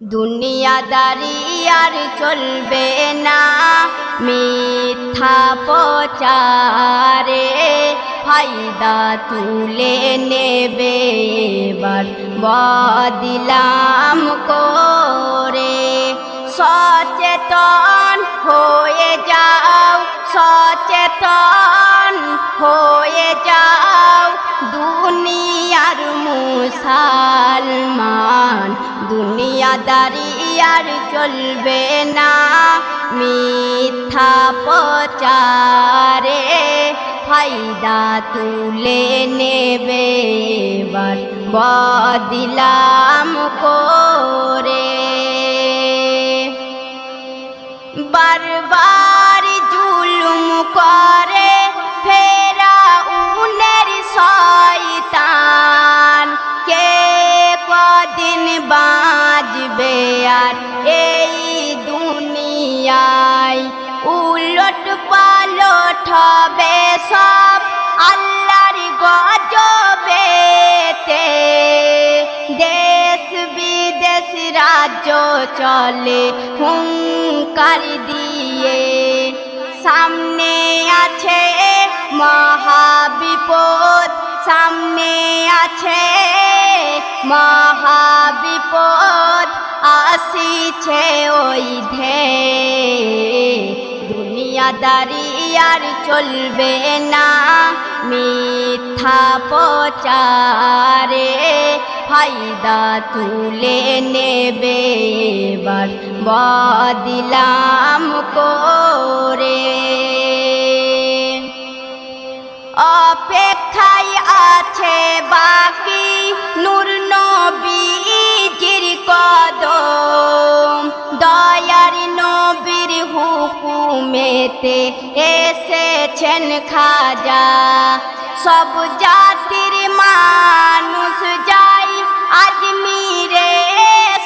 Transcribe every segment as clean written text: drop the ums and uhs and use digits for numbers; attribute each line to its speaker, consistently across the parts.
Speaker 1: দুনিয়াদারি আর চলবে না, মিথ্যা প্রচারে ফায়দা তুলে নেবে এবার বদনাম করে। সচেতন হয়ে যাও, সচেতন হয়ে যাও দুনিয়ার মুসলমান। দুনিয়াদারি আর চলবে না, মিথ্যা প্রচারে ফায়দা তুলে নেবে এবার বদনাম করে। বারবার জুলুম করে ফেরাউনের শয়তান, কে কদিন বাঁচবে আর এই দুনিয়ায়। উলট পালট হবে সব আল্লাহর গজবেতে, দেশ বিদেশ রাজ্য চলে হুঙ্কার দিয়ে। সামনে আছে মহাবিপদ, সামনে আছে মহাবিপদ, আসিছে ওই ধে। দুনিয়াদারি আর চলবে না, মিথ্যা প্রচারে ফায়দা তুলে নেবে এবার বদনাম করে। অপেক্ষায় আছে বাকি নূর নবীজির কদম, দয়ার নবীর হুকুমেতে এসেছেন খাজা। সব জাতির মানুষ যাই আজমিরে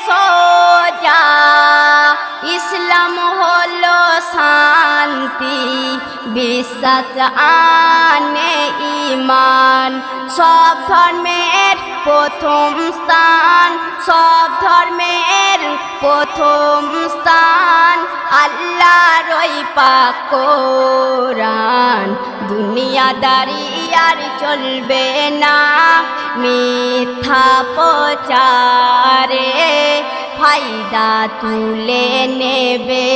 Speaker 1: সোজা, ইসলাম হলো শান্তি বিশ্বাস আনে ঈমান। সব ধর্মের প্রথম স্থান, সব ধর্মের প্রথম স্থান আল্লাহর ওই পাক কোরআন। দুনিয়াদারি আর চলবে না, মিথ্যা প্রচারে ফায়দা তুলে নেবে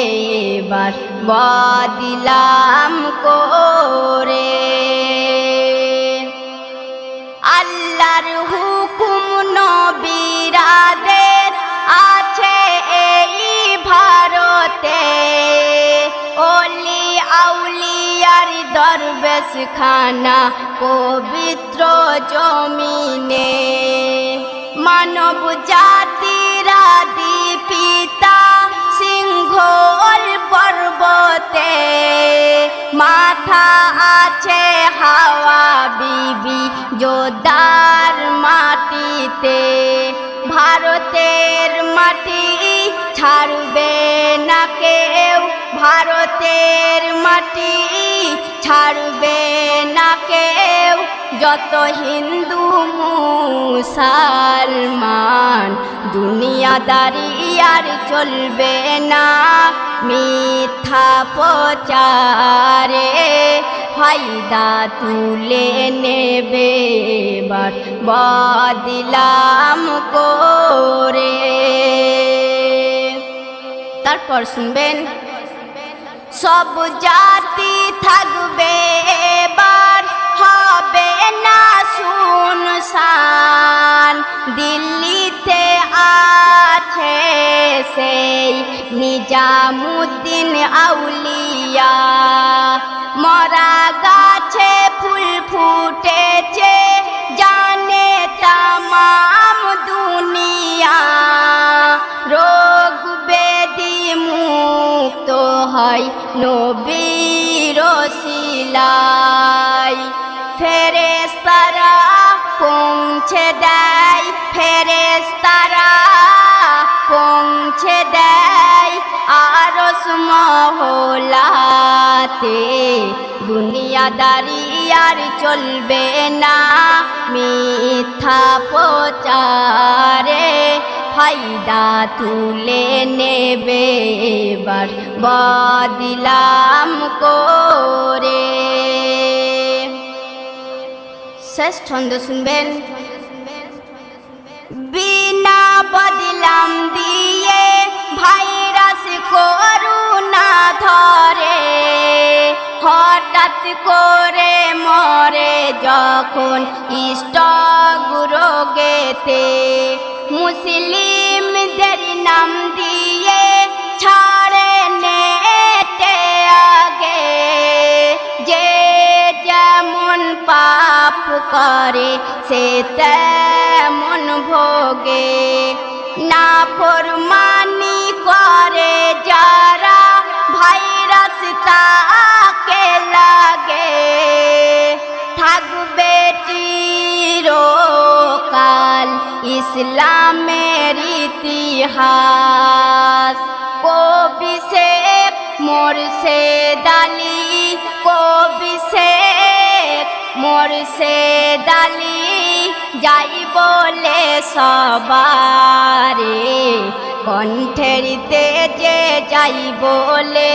Speaker 1: এবার বদনাম করে। আল্লাহর হুকুম নবীর আদেশ আছে এই ভারতে, অলি আউলিয়ার দরবেশ খানা পবিত্র জমিনে। মানব জাতির আদি পিতা সিংহল পর্বতে, মাথা আছে হাওয়া বিবি যোদ্ধার মাটিতে। ভারতের মাটি ছাড়বে না কেউ, ভারতের মাটি ছাড়বে না কেউ, যত হিন্দু মুসলমান। দুনিয়াদারি আর চলবে না, মিথ্যা প্রচারে ফায়দা তুলে নেবে এবার বদনাম করে। তারপর শুনবেন, সব জাতি থাকবে এবার হবে না শুনশান। দিল্লিতে আছে সেই নিজামুদ্দিন আউলিয়া, মরা গাছে ফুল ফুটেছে জানে তামাম দুনিয়া। রোগ ব্যাধি মুক্ত হয় নবীর ওসিলায়। ফেরেশতারা পৌঁছে দেয়, ফেরেশতারা পৌঁছে দেয় আরশ মহলাতে। দুনিয়াদারি আর চলবে না, মিথ্যা প্রচারে ফায়দা তুলে নেবে এবার বদলাম করে। শেষ ছন্দ শুনবেন। বিনা বদলাম দিয়ে ভাইরাস করুণা ধরে, হঠাৎ করে মরে যখন স্টক রোগেতে, মুসলিমদের নাম দিয়ে ছাড়ে নেটে আগে, যে যেমন পাপ করে সে তেমন ভোগে, নাফরমানি করে যারা ভাইরাস তাকে লাগে, থাকবে চিরকাল ইসলামের ইতিহাস। কবি শেখ মোরশেদ আলী, কবি শেখ মোরশেদ আলী যাই বলে সবারে, কণ্ঠের তেজে যাই বলে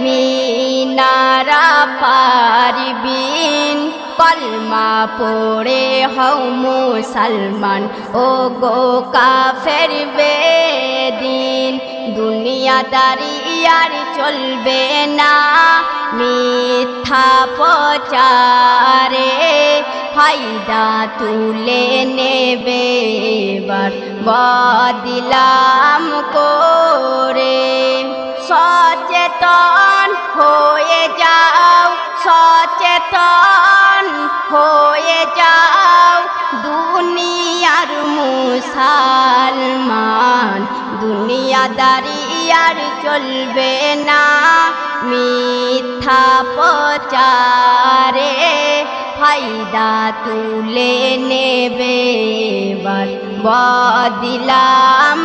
Speaker 1: মিনারা পারবিন, কলমা পড়ে হও মুসলমান ও গো কাফের বেদিন। দুনিয়াদারি আর চলবে না মিথ্যা প্রচারে, ফায়দা তুলে নেবে এবার বদলাম করে। সচেতন হয়ে যাও, সচেতন হয়ে যাও দুনিয়ার মুসলমান, দুনিয়াদারি আর চলবে না মিথ্যা প্রচারে, ফায়দা তুলে নেবে এবার বদলাম